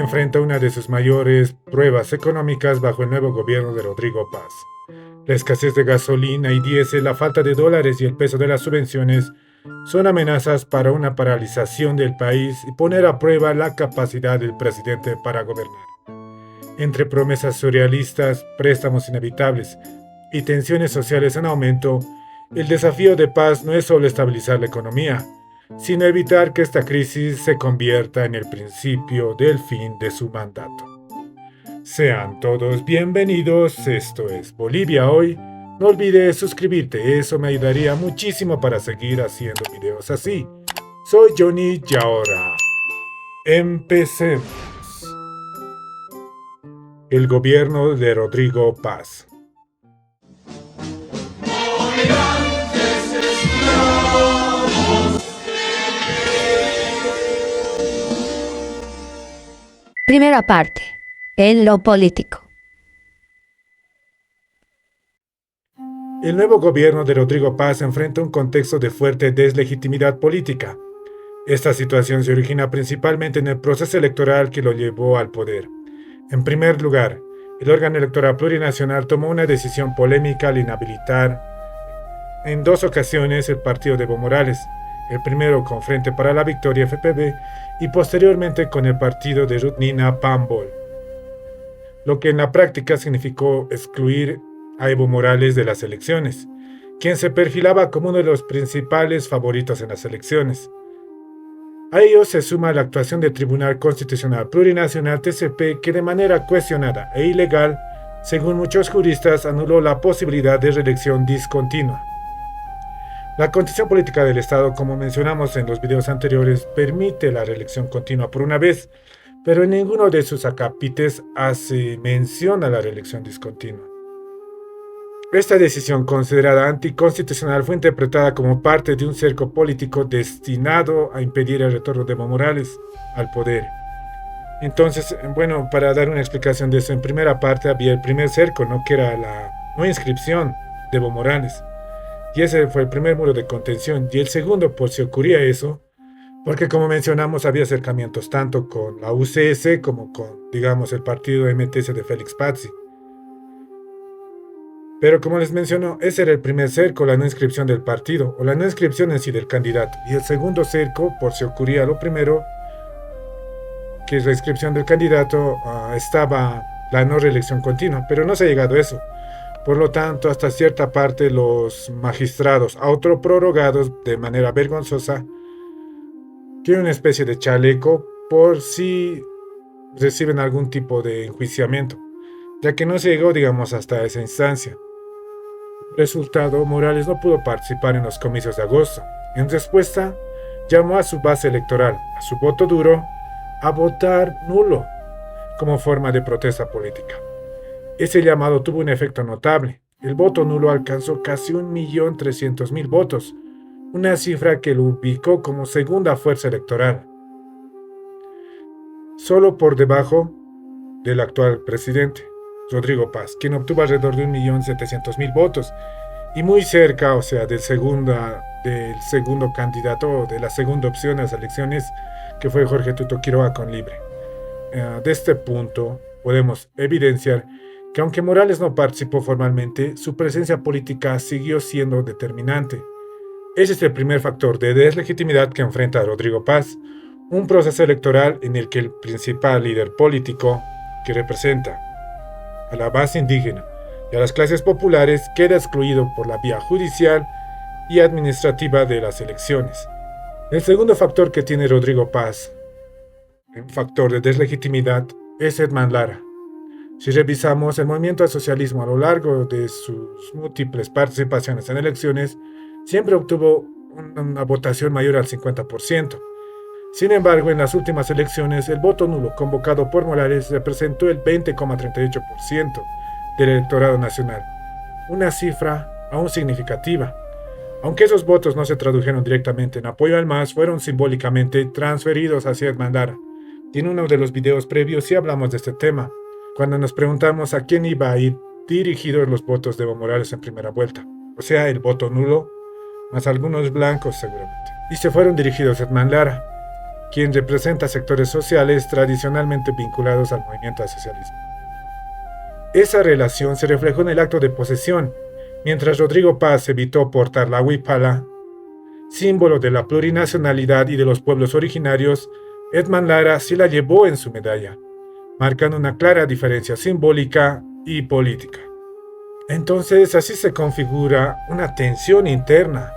enfrenta una de sus mayores pruebas económicas bajo el nuevo gobierno de Rodrigo Paz. La escasez de gasolina y diésel, la falta de dólares y el peso de las subvenciones son amenazas para una paralización del país y poner a prueba la capacidad del presidente para gobernar. Entre promesas surrealistas, préstamos inevitables y tensiones sociales en aumento, el desafío de Paz no es solo estabilizar la economía, sino evitar que esta crisis se convierta en el principio del fin de su mandato. Sean todos bienvenidos, esto es Bolivia Hoy. No olvides suscribirte, eso me ayudaría muchísimo para seguir haciendo videos así. Soy Johnny y ahora empecemos. El gobierno de Rodrigo Paz. Primera parte. En lo político. El nuevo gobierno de Rodrigo Paz enfrenta un contexto de fuerte deslegitimidad política. Esta situación se origina principalmente en el proceso electoral que lo llevó al poder. En primer lugar, el órgano electoral plurinacional tomó una decisión polémica al inhabilitar en 2 ocasiones el partido de Evo Morales, el primero con Frente para la Victoria FPV y posteriormente con el partido de Ruth Nina Pambol, lo que en la práctica significó excluir a Evo Morales de las elecciones, quien se perfilaba como uno de los principales favoritos en las elecciones. A ello se suma la actuación del Tribunal Constitucional Plurinacional TCP, que de manera cuestionada e ilegal, según muchos juristas, anuló la posibilidad de reelección discontinua. La Constitución Política del Estado, como mencionamos en los videos anteriores, permite la reelección continua por una vez, pero en ninguno de sus acápites hace mención a la reelección discontinua. Esta decisión, considerada anticonstitucional, fue interpretada como parte de un cerco político destinado a impedir el retorno de Evo Morales al poder. Entonces, bueno, para dar una explicación de eso, en primera parte había el primer cerco, ¿no? Que era la no inscripción de Evo Morales. Y ese fue el primer muro de contención. Y el segundo, por si ocurría eso, porque como mencionamos, había acercamientos tanto con la UCS como con, digamos, el partido MTS de Félix Pazzi. Pero como les menciono, ese era el primer cerco, la no inscripción del partido, o la no inscripción en sí del candidato. Y el segundo cerco, por si ocurría lo primero, que es la inscripción del candidato, estaba la no reelección continua, pero no se ha llegado a eso. Por lo tanto, hasta cierta parte los magistrados autoprorrogados de manera vergonzosa tienen una especie de chaleco por si reciben algún tipo de enjuiciamiento, ya que no se llegó, digamos, hasta esa instancia. Resultado, Morales no pudo participar en los comicios de agosto. En respuesta, llamó a su base electoral, a su voto duro, a votar nulo como forma de protesta política. Ese llamado tuvo un efecto notable. El voto nulo alcanzó casi 1.300.000 votos, una cifra que lo ubicó como segunda fuerza electoral, solo por debajo del actual presidente, Rodrigo Paz, quien obtuvo alrededor de 1.700.000 votos, y muy cerca, o sea, del segundo candidato, de la segunda opción a las elecciones, que fue Jorge Tuto Quiroga con Libre. De este punto, podemos evidenciar que aunque Morales no participó formalmente, su presencia política siguió siendo determinante. Ese es el primer factor de deslegitimidad que enfrenta a Rodrigo Paz, un proceso electoral en el que el principal líder político, que representa a la base indígena y a las clases populares, queda excluido por la vía judicial y administrativa de las elecciones. El segundo factor que tiene Rodrigo Paz, un factor de deslegitimidad, es Edman Lara. Si revisamos el movimiento al socialismo a lo largo de sus múltiples participaciones en elecciones, siempre obtuvo una votación mayor al 50%. Sin embargo, en las últimas elecciones, el voto nulo convocado por Morales representó el 20,38% del electorado nacional, una cifra aún significativa. Aunque esos votos no se tradujeron directamente en apoyo al MAS, fueron simbólicamente transferidos hacia Edman Lara. Y en uno de los videos previos sí hablamos de este tema, cuando nos preguntamos a quién iba a ir dirigidos los votos de Evo Morales en primera vuelta, o sea, el voto nulo, más algunos blancos seguramente. Y se fueron dirigidos a Edman Lara, quien representa sectores sociales tradicionalmente vinculados al movimiento al socialismo. Esa relación se reflejó en el acto de posesión, mientras Rodrigo Paz evitó portar la huipala, símbolo de la plurinacionalidad y de los pueblos originarios. Edman Lara sí la llevó en su medalla, marcando una clara diferencia simbólica y política. Entonces así se configura una tensión interna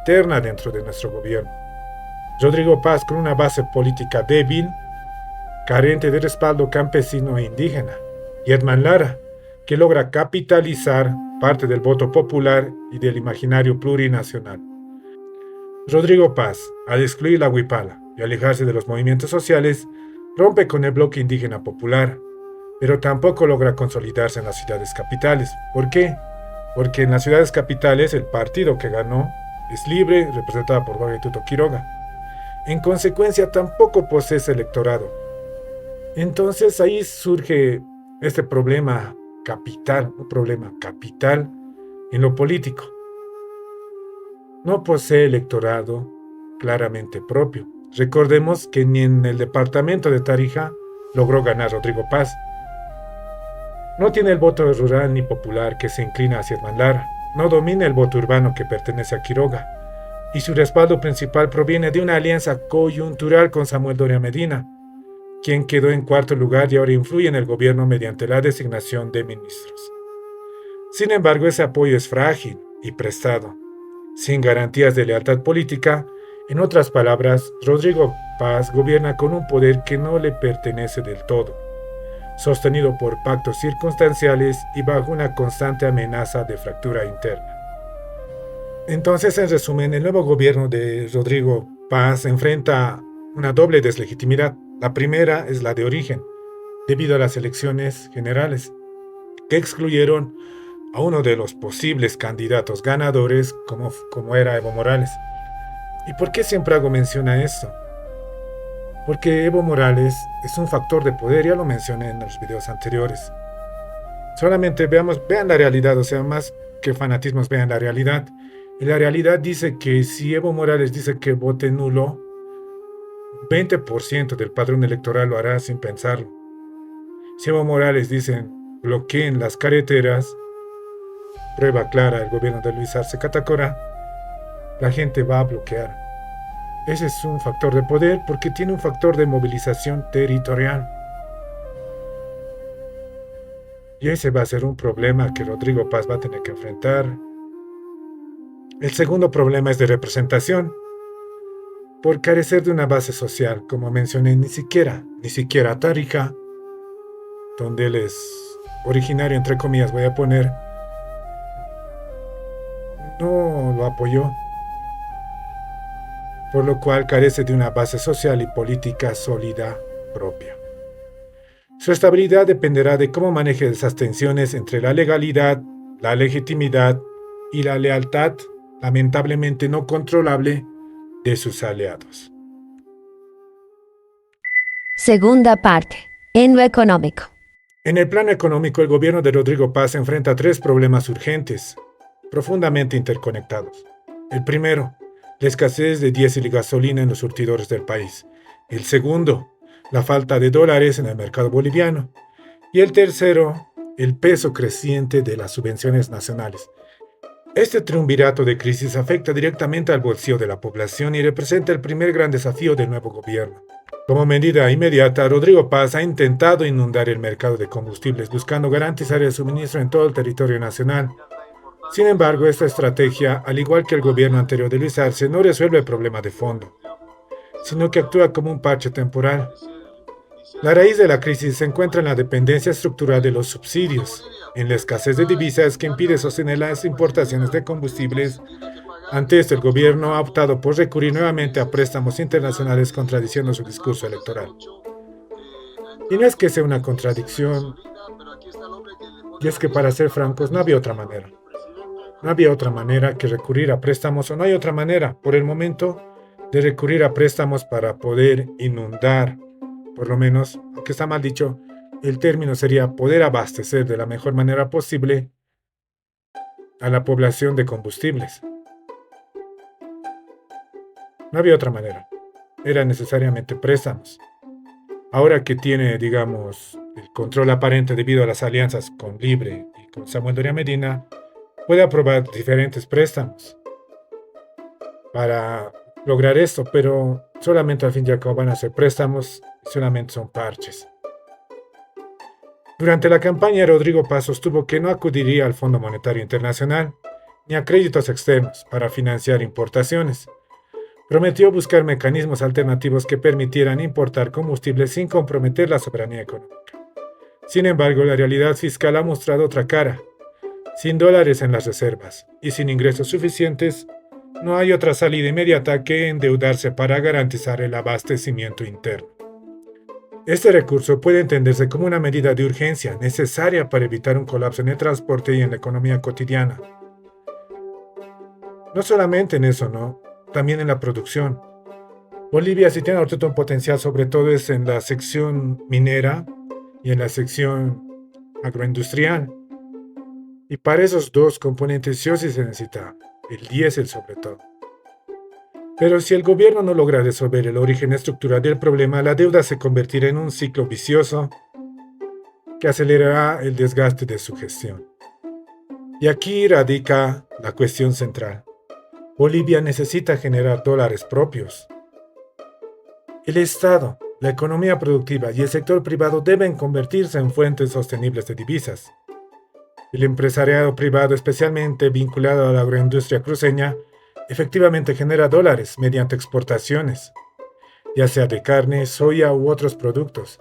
dentro de nuestro gobierno. Rodrigo Paz con una base política débil, carente de respaldo campesino e indígena, y Edman Lara, que logra capitalizar parte del voto popular y del imaginario plurinacional. Rodrigo Paz, al excluir la huipala y alejarse de los movimientos sociales, rompe con el bloque indígena popular, pero tampoco logra consolidarse en las ciudades capitales. ¿Por qué? Porque en las ciudades capitales el partido que ganó es Libre, representada por Jorge Tuto Quiroga. En consecuencia, tampoco posee ese electorado. Entonces ahí surge este problema capital, un problema capital en lo político. No posee electorado claramente propio. Recordemos que ni en el departamento de Tarija logró ganar Rodrigo Paz. No tiene el voto rural ni popular que se inclina hacia Edman Lara. No domina el voto urbano que pertenece a Quiroga. Y su respaldo principal proviene de una alianza coyuntural con Samuel Doria Medina, quien quedó en cuarto lugar y ahora influye en el gobierno mediante la designación de ministros. Sin embargo, ese apoyo es frágil y prestado, sin garantías de lealtad política. En otras palabras, Rodrigo Paz gobierna con un poder que no le pertenece del todo, sostenido por pactos circunstanciales y bajo una constante amenaza de fractura interna. Entonces, en resumen, el nuevo gobierno de Rodrigo Paz enfrenta una doble deslegitimidad. La primera es la de origen, debido a las elecciones generales, que excluyeron a uno de los posibles candidatos ganadores como era Evo Morales. ¿Y por qué siempre hago mención a esto? Porque Evo Morales es un factor de poder, ya lo mencioné en los videos anteriores. Solamente vean la realidad, o sea, más que fanatismos, vean la realidad. Y la realidad dice que si Evo Morales dice que vote nulo, 20% del padrón electoral lo hará sin pensarlo. Si Evo Morales dice bloqueen las carreteras, prueba clara el gobierno de Luis Arce Catacora, la gente va a bloquear. Ese es un factor de poder porque tiene un factor de movilización territorial. Y ese va a ser un problema que Rodrigo Paz va a tener que enfrentar. El segundo problema es de representación. Por carecer de una base social, como mencioné, ni siquiera Tarija, donde él es originario, entre comillas voy a poner, no lo apoyó, por lo cual carece de una base social y política sólida propia. Su estabilidad dependerá de cómo maneje esas tensiones entre la legalidad, la legitimidad y la lealtad, lamentablemente no controlable, de sus aliados. Segunda parte. En lo económico. En el plano económico, el gobierno de Rodrigo Paz enfrenta tres problemas urgentes, profundamente interconectados. El primero, la escasez de diésel y gasolina en los surtidores del país. El segundo, la falta de dólares en el mercado boliviano. Y el tercero, el peso creciente de las subvenciones nacionales. Este triunvirato de crisis afecta directamente al bolsillo de la población y representa el primer gran desafío del nuevo gobierno. Como medida inmediata, Rodrigo Paz ha intentado inundar el mercado de combustibles buscando garantizar el suministro en todo el territorio nacional. Sin embargo, esta estrategia, al igual que el gobierno anterior de Luis Arce, no resuelve el problema de fondo, sino que actúa como un parche temporal. La raíz de la crisis se encuentra en la dependencia estructural de los subsidios, en la escasez de divisas que impide sostener las importaciones de combustibles. Ante esto, el gobierno ha optado por recurrir nuevamente a préstamos internacionales contradiciendo su discurso electoral. Y no es que sea una contradicción, y es que para ser francos no había otra manera. No había otra manera que recurrir a préstamos, o no hay otra manera, por el momento, de recurrir a préstamos para poder inundar, por lo menos, aunque está mal dicho, el término sería poder abastecer de la mejor manera posible a la población de combustibles. No había otra manera. eran necesariamente préstamos. Ahora que tiene, digamos, el control aparente debido a las alianzas con Libre y con Samuel Doria Medina, puede aprobar diferentes préstamos para lograr esto, pero solamente al fin y al cabo van a ser préstamos y solamente son parches. Durante la campaña, Rodrigo Paz sostuvo que no acudiría al Fondo Monetario Internacional ni a créditos externos para financiar importaciones. Prometió buscar mecanismos alternativos que permitieran importar combustibles sin comprometer la soberanía económica. Sin embargo, la realidad fiscal ha mostrado otra cara. Sin dólares en las reservas y sin ingresos suficientes, no hay otra salida inmediata que endeudarse para garantizar el abastecimiento interno. Este recurso puede entenderse como una medida de urgencia necesaria para evitar un colapso en el transporte y en la economía cotidiana. No solamente en eso, ¿no? También en la producción. Bolivia sí tiene ahorita un potencial, sobre todo es en la sección minera y en la sección agroindustrial. Y para esos dos componentes sí o sí se necesita el diésel sobre todo. Pero si el gobierno no logra resolver el origen estructural del problema, la deuda se convertirá en un ciclo vicioso que acelerará el desgaste de su gestión. Y aquí radica la cuestión central. Bolivia necesita generar dólares propios. El Estado, la economía productiva y el sector privado deben convertirse en fuentes sostenibles de divisas. El empresariado privado, especialmente vinculado a la agroindustria cruceña, efectivamente genera dólares mediante exportaciones, ya sea de carne, soya u otros productos.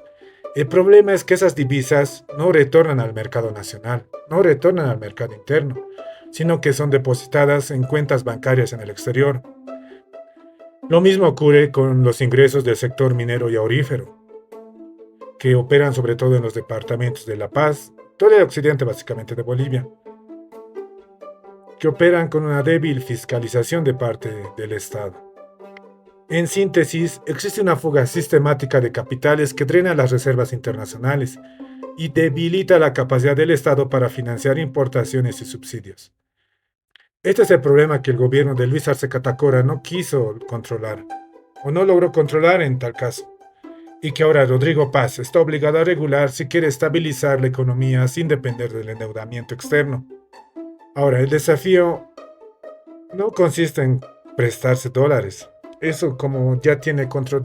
El problema es que esas divisas no retornan al mercado nacional, no retornan al mercado interno, sino que son depositadas en cuentas bancarias en el exterior. Lo mismo ocurre con los ingresos del sector minero y aurífero, que operan sobre todo en los departamentos de La Paz, todo el occidente básicamente de Bolivia, que operan con una débil fiscalización de parte del Estado. En síntesis, existe una fuga sistemática de capitales que drena las reservas internacionales y debilita la capacidad del Estado para financiar importaciones y subsidios. Este es el problema que el gobierno de Luis Arce Catacora no quiso controlar, o no logró controlar en tal caso, y que ahora Rodrigo Paz está obligado a regular si quiere estabilizar la economía sin depender del endeudamiento externo. Ahora, el desafío no consiste en prestarse dólares. Eso, como ya tiene control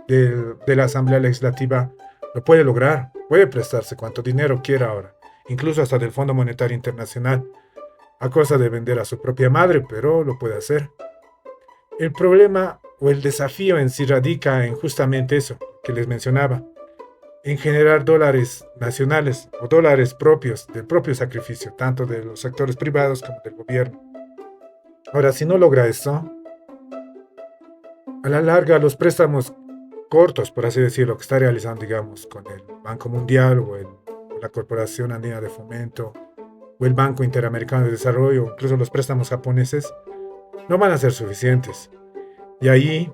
de la Asamblea Legislativa, lo puede lograr. Puede prestarse cuanto dinero quiera ahora, incluso hasta del Fondo Monetario Internacional, a costa de vender a su propia madre, pero lo puede hacer. El problema o el desafío en sí radica en justamente eso que les mencionaba, en generar dólares nacionales o dólares propios, del propio sacrificio, tanto de los sectores privados como del gobierno. Ahora, si no logra esto, a la larga los préstamos cortos, por así decirlo, que está realizando, digamos, con el Banco Mundial o la Corporación Andina de Fomento o el Banco Interamericano de Desarrollo, incluso los préstamos japoneses, no van a ser suficientes. Y ahí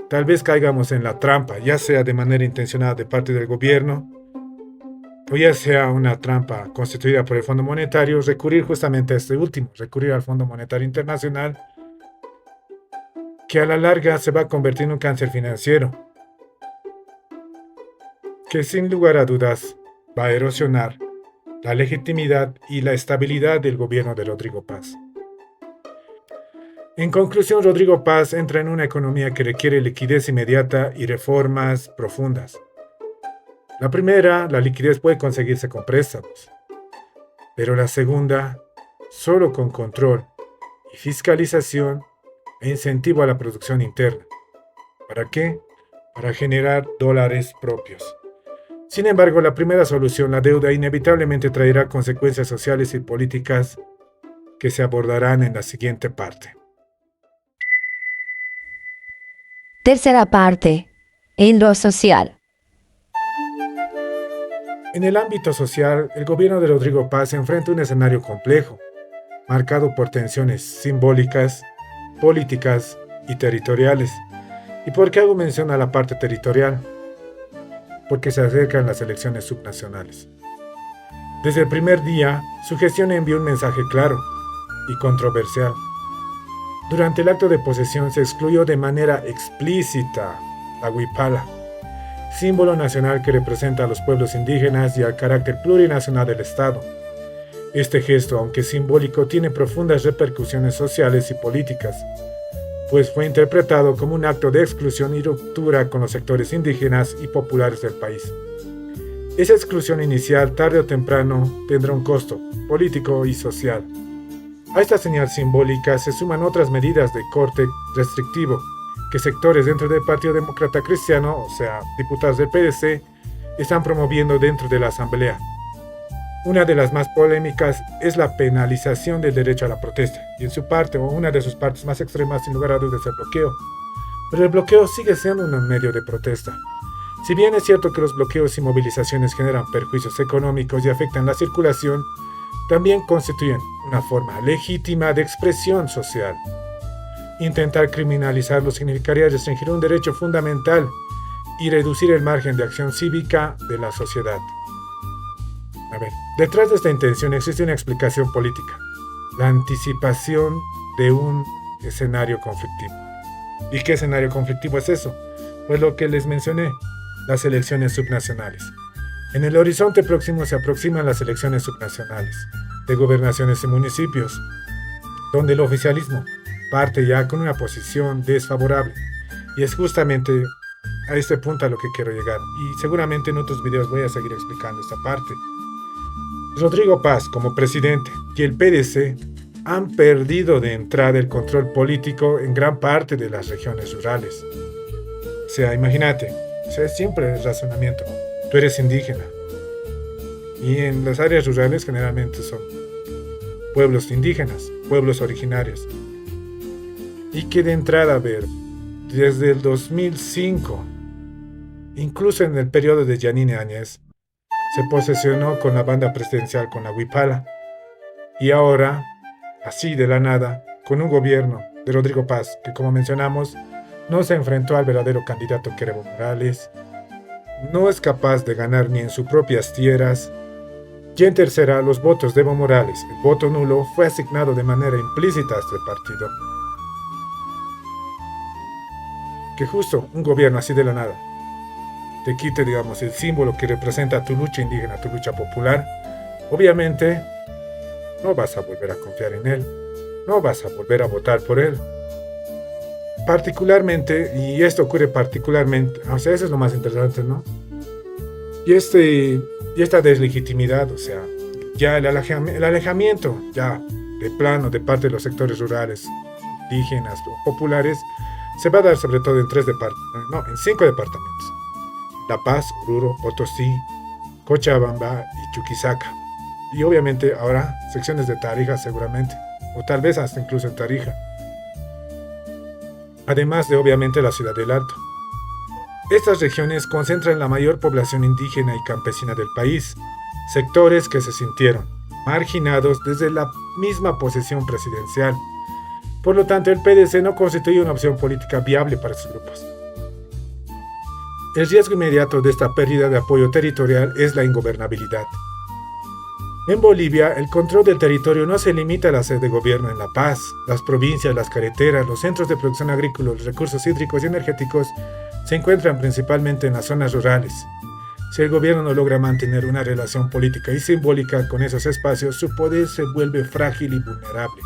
tal vez caigamos en la trampa, ya sea de manera intencionada de parte del gobierno, o ya sea una trampa constituida por el Fondo Monetario, recurrir justamente a este último, recurrir al Fondo Monetario Internacional, que a la larga se va a convertir en un cáncer financiero, que sin lugar a dudas va a erosionar la legitimidad y la estabilidad del gobierno de Rodrigo Paz. En conclusión, Rodrigo Paz entra en una economía que requiere liquidez inmediata y reformas profundas. La primera, la liquidez puede conseguirse con préstamos, pero la segunda, solo con control y fiscalización e incentivo a la producción interna. ¿Para qué? Para generar dólares propios. Sin embargo, la primera solución, la deuda, inevitablemente traerá consecuencias sociales y políticas que se abordarán en la siguiente parte. Tercera parte. En lo social. En el ámbito social, el gobierno de Rodrigo Paz se enfrenta a un escenario complejo, marcado por tensiones simbólicas, políticas y territoriales. ¿Y por qué hago mención a la parte territorial? Porque se acercan las elecciones subnacionales. Desde el primer día, su gestión envió un mensaje claro y controversial. Durante el acto de posesión se excluyó de manera explícita la huipala, símbolo nacional que representa a los pueblos indígenas y al carácter plurinacional del Estado. Este gesto, aunque simbólico, tiene profundas repercusiones sociales y políticas, pues fue interpretado como un acto de exclusión y ruptura con los sectores indígenas y populares del país. Esa exclusión inicial, tarde o temprano, tendrá un costo político y social. A esta señal simbólica se suman otras medidas de corte restrictivo que sectores dentro del Partido Demócrata Cristiano, o sea, diputados del PDC, están promoviendo dentro de la Asamblea. Una de las más polémicas es la penalización del derecho a la protesta, y en su parte, o una de sus partes más extremas, sin lugar a dudas, es el bloqueo. Pero el bloqueo sigue siendo un medio de protesta. Si bien es cierto que los bloqueos y movilizaciones generan perjuicios económicos y afectan la circulación, también constituyen una forma legítima de expresión social. Intentar criminalizarlo significaría restringir un derecho fundamental y reducir el margen de acción cívica de la sociedad. Detrás de esta intención existe una explicación política: la anticipación de un escenario conflictivo. ¿Y qué escenario conflictivo es eso? Pues lo que les mencioné, las elecciones subnacionales. En el horizonte próximo se aproximan las elecciones subnacionales de gobernaciones y municipios, donde el oficialismo parte ya con una posición desfavorable. Y es justamente a este punto a lo que quiero llegar. Y seguramente en otros videos voy a seguir explicando esta parte. Rodrigo Paz, como presidente, y el PDC han perdido de entrada el control político en gran parte de las regiones rurales. O sea, imagínate, es siempre el razonamiento. Tú eres indígena. Y en las áreas rurales generalmente son pueblos indígenas, pueblos originarios. Y que de entrada, a ver, desde el 2005, incluso en el periodo de Yanine Áñez, se posesionó con la banda presidencial, con la huipala. Y ahora, así de la nada, con un gobierno de Rodrigo Paz, que como mencionamos, no se enfrentó al verdadero candidato que era Evo Morales, no es capaz de ganar ni en sus propias tierras, y en tercera, los votos de Evo Morales, el voto nulo, fue asignado de manera implícita a este partido. Que justo un gobierno así de la nada te quite, digamos, el símbolo que representa tu lucha indígena, tu lucha popular, obviamente no vas a volver a confiar en él, no vas a volver a votar por él. Particularmente, y esto ocurre particularmente, o sea, eso es lo más interesante, ¿no? Y esta deslegitimidad, o sea, ya el alejamiento, ya de plano, de parte de los sectores rurales, indígenas o populares, se va a dar sobre todo en 5 departamentos: La Paz, Oruro, Potosí, Cochabamba y Chuquisaca. Y obviamente ahora secciones de Tarija seguramente, o tal vez hasta incluso en Tarija. Además de obviamente la Ciudad del Alto. Estas regiones concentran la mayor población indígena y campesina del país, sectores que se sintieron marginados desde la misma posesión presidencial. Por lo tanto, el PDC no constituye una opción política viable para estos grupos. El riesgo inmediato de esta pérdida de apoyo territorial es la ingobernabilidad. En Bolivia, el control del territorio no se limita a la sede de gobierno en La Paz. Las provincias, las carreteras, los centros de producción agrícola, los recursos hídricos y energéticos se encuentran principalmente en las zonas rurales. Si el gobierno no logra mantener una relación política y simbólica con esos espacios, su poder se vuelve frágil y vulnerable.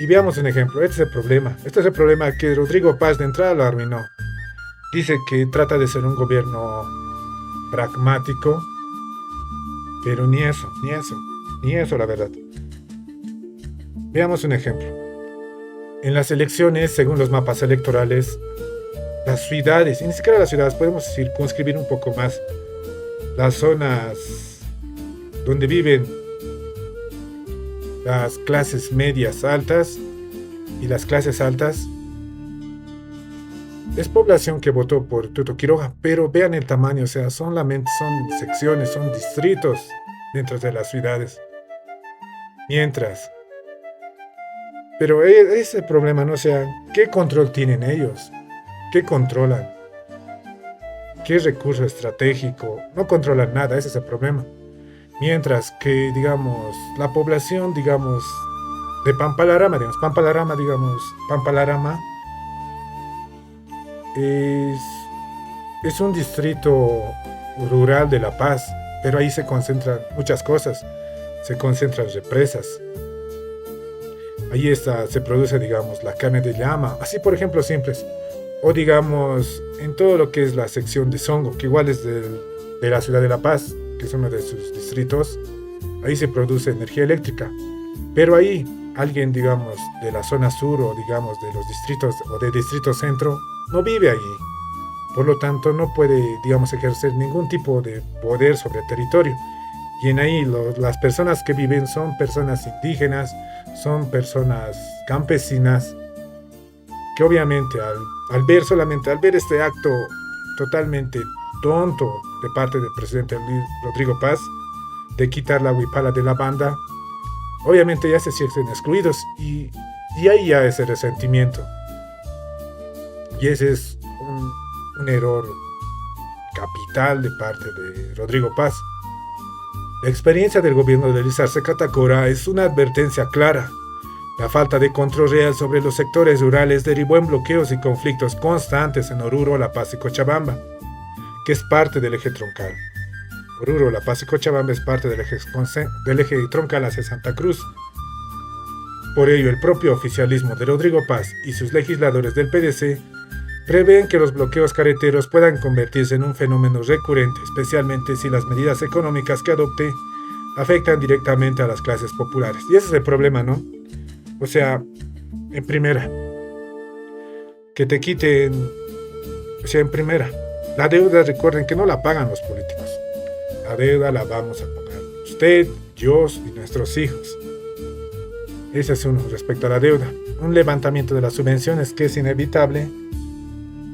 Y veamos un ejemplo. Este es el problema. Este es el problema que Rodrigo Paz de entrada lo arruinó. Dice que trata de ser un gobierno pragmático, pero ni eso la verdad. Veamos un ejemplo. En las elecciones, según los mapas electorales, las ciudades, y ni siquiera las ciudades, podemos circunscribir un poco más las zonas donde viven las clases medias altas y las clases altas, es población que votó por Tuto Quiroga, pero vean el tamaño, o sea, son secciones, son distritos dentro de las ciudades. Pero ese es el problema, ¿no? O sea, ¿qué control tienen ellos? ¿Qué controlan? ¿Qué recurso estratégico? No controlan nada, ese es el problema. Mientras que, digamos, la población, digamos, de Pampalarama, Pampalarama es, es un distrito rural de La Paz, pero ahí se concentran muchas cosas, se concentran represas. Ahí está, se produce, digamos, la carne de llama, así por ejemplo simples. O digamos, en todo lo que es la sección de Songo, que igual es de la ciudad de La Paz, que es uno de sus distritos, ahí se produce energía eléctrica. Pero ahí, alguien, digamos, de la zona sur o digamos de los distritos o de distrito centro, no vive allí. Por lo tanto, no puede, digamos, ejercer ningún tipo de poder sobre el territorio. Y en ahí las personas que viven son personas indígenas, son personas campesinas, que obviamente al ver este acto totalmente tonto de parte del presidente Rodrigo Paz, de quitar la huipala de la banda, obviamente ya se sienten excluidos y ahí ya ese resentimiento. Y ese es un error capital de parte de Rodrigo Paz. La experiencia del gobierno de Luis Arce Catacora es una advertencia clara. La falta de control real sobre los sectores rurales derivó en bloqueos y conflictos constantes en Oruro, La Paz y Cochabamba, que es parte del eje troncal. Oruro, La Paz y Cochabamba es parte del eje troncal hacia Santa Cruz. Por ello, el propio oficialismo de Rodrigo Paz y sus legisladores del PDC prevén que los bloqueos carreteros puedan convertirse en un fenómeno recurrente, especialmente si las medidas económicas que adopte afectan directamente a las clases populares. Y ese es el problema, ¿no? O sea, en primera, que te quiten, o sea, en primera, la deuda, recuerden que no la pagan los políticos. La deuda la vamos a pagar usted, yo y nuestros hijos. Ese es uno respecto a la deuda. Un levantamiento de las subvenciones que es inevitable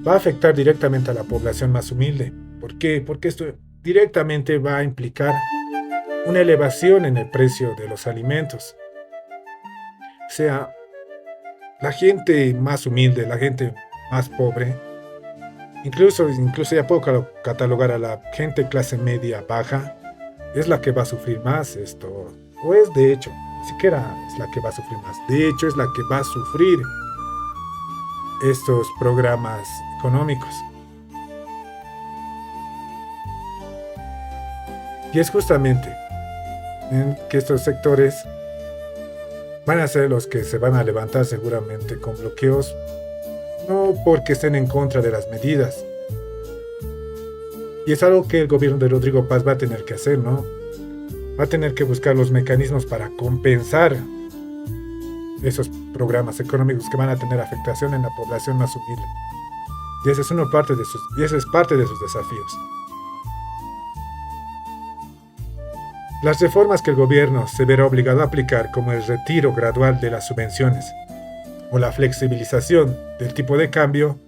va a afectar directamente a la población más humilde. ¿Por qué? Porque esto directamente va a implicar una elevación en el precio de los alimentos. O sea, la gente más humilde, la gente más pobre, incluso ya puedo catalogar a la gente clase media baja, es la que va a sufrir más esto. O es de hecho, ni siquiera es la que va a sufrir más. De hecho, es la que va a sufrir estos programas económicos. Y es justamente en que estos sectores van a ser los que se van a levantar seguramente con bloqueos, no porque estén en contra de las medidas. Y es algo que el gobierno de Rodrigo Paz va a tener que hacer, ¿no? Va a tener que buscar los mecanismos para compensar esos programas económicos que van a tener afectación en la población más humilde. Y esa es parte de sus desafíos. Las reformas que el gobierno se verá obligado a aplicar, como el retiro gradual de las subvenciones o la flexibilización del tipo de cambio,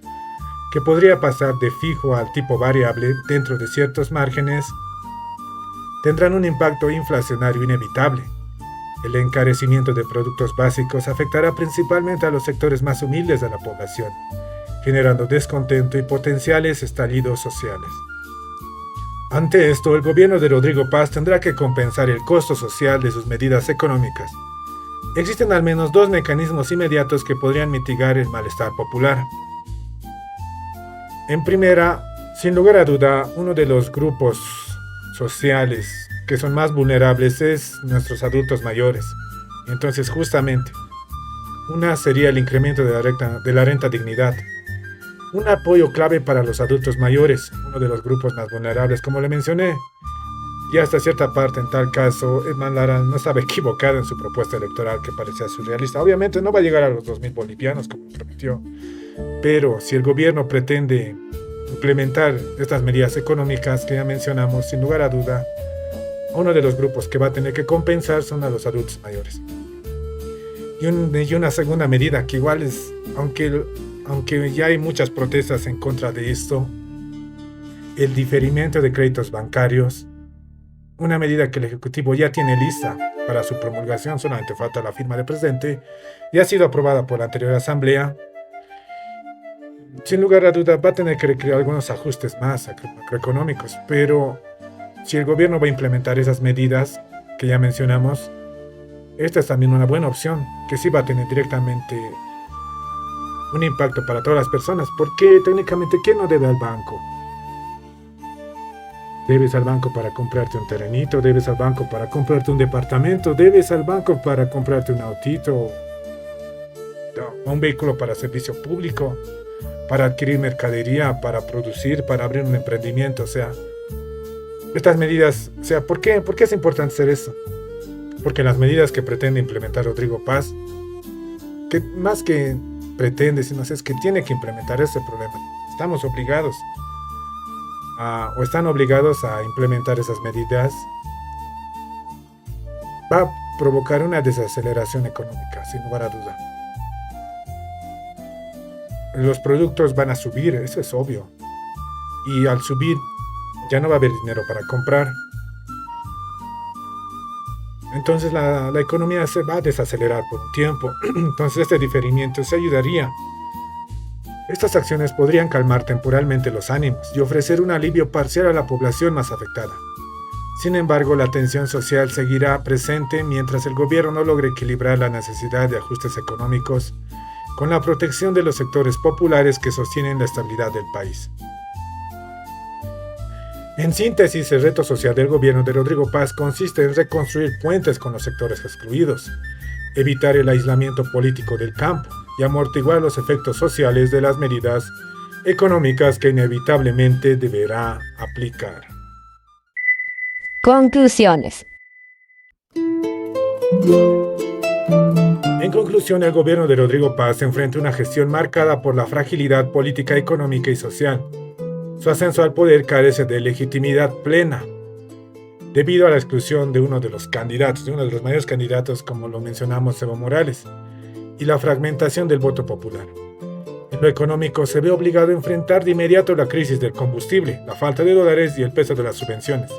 que podría pasar de fijo al tipo variable dentro de ciertos márgenes, tendrán un impacto inflacionario inevitable. El encarecimiento de productos básicos afectará principalmente a los sectores más humildes de la población, generando descontento y potenciales estallidos sociales. Ante esto, el gobierno de Rodrigo Paz tendrá que compensar el costo social de sus medidas económicas. Existen al menos dos mecanismos inmediatos que podrían mitigar el malestar popular. En primera, sin lugar a duda, uno de los grupos sociales que son más vulnerables es nuestros adultos mayores. Entonces, justamente, una sería el incremento de la renta dignidad. Un apoyo clave para los adultos mayores, uno de los grupos más vulnerables, como le mencioné. Y hasta cierta parte, en tal caso, Edman Lara no estaba equivocado en su propuesta electoral, que parecía surrealista. Obviamente no va a llegar a los 2.000 bolivianos, como prometió. Pero si el gobierno pretende implementar estas medidas económicas que ya mencionamos, sin lugar a duda, uno de los grupos que va a tener que compensar son a los adultos mayores. Y una segunda medida que igual es, aunque ya hay muchas protestas en contra de esto, el diferimiento de créditos bancarios, una medida que el Ejecutivo ya tiene lista para su promulgación, solamente falta la firma del presidente, y ha sido aprobada por la anterior asamblea. Sin lugar a dudas va a tener que requerir algunos ajustes más macroeconómicos, pero si el gobierno va a implementar esas medidas que ya mencionamos, esta es también una buena opción, que sí va a tener directamente un impacto para todas las personas, porque técnicamente, ¿quién no debe al banco? Debes al banco para comprarte un terrenito, debes al banco para comprarte un departamento, debes al banco para comprarte un autito, un vehículo para servicio público, para adquirir mercadería, para producir, para abrir un emprendimiento. O sea, estas medidas, o sea, ¿por qué es importante hacer eso? Porque las medidas que pretende implementar Rodrigo Paz, que más que pretende, sino es que tiene que implementar ese problema. Estamos obligados o están obligados a implementar esas medidas. Va a provocar una desaceleración económica, sin lugar a duda. Los productos van a subir, eso es obvio. Y al subir, ya no va a haber dinero para comprar. Entonces la economía se va a desacelerar por un tiempo. Entonces este diferimiento se ayudaría. Estas acciones podrían calmar temporalmente los ánimos y ofrecer un alivio parcial a la población más afectada. Sin embargo, la tensión social seguirá presente mientras el gobierno no logre equilibrar la necesidad de ajustes económicos con la protección de los sectores populares que sostienen la estabilidad del país. En síntesis, el reto social del gobierno de Rodrigo Paz consiste en reconstruir puentes con los sectores excluidos, evitar el aislamiento político del campo y amortiguar los efectos sociales de las medidas económicas que inevitablemente deberá aplicar. Conclusiones. En conclusión, el gobierno de Rodrigo Paz se enfrenta a una gestión marcada por la fragilidad política, económica y social. Su ascenso al poder carece de legitimidad plena, debido a la exclusión de uno de los mayores candidatos, como lo mencionamos, Evo Morales, y la fragmentación del voto popular. En lo económico, se ve obligado a enfrentar de inmediato la crisis del combustible, la falta de dólares y el peso de las subvenciones.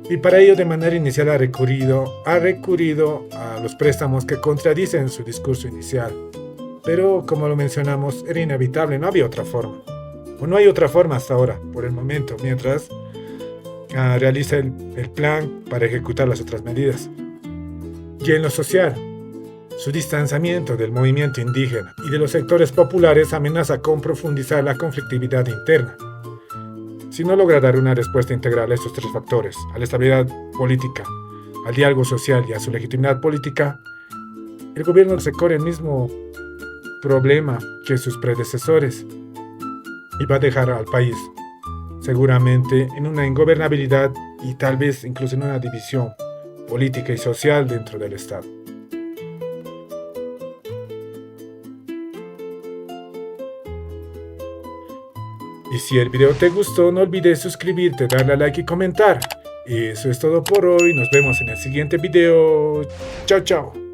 Y para ello, de manera inicial, ha recurrido a los préstamos que contradicen su discurso inicial. Pero, como lo mencionamos, era inevitable, no había otra forma. O no hay otra forma hasta ahora, por el momento, mientras realiza el plan para ejecutar las otras medidas. Y en lo social, su distanciamiento del movimiento indígena y de los sectores populares amenaza con profundizar la conflictividad interna. Si no logra dar una respuesta integral a estos tres factores, a la estabilidad política, al diálogo social y a su legitimidad política, el gobierno se corre el mismo problema que sus predecesores y va a dejar al país seguramente en una ingobernabilidad y tal vez incluso en una división política y social dentro del Estado. Y si el video te gustó, no olvides suscribirte, darle a like y comentar. Eso es todo por hoy, nos vemos en el siguiente video. Chao, chao.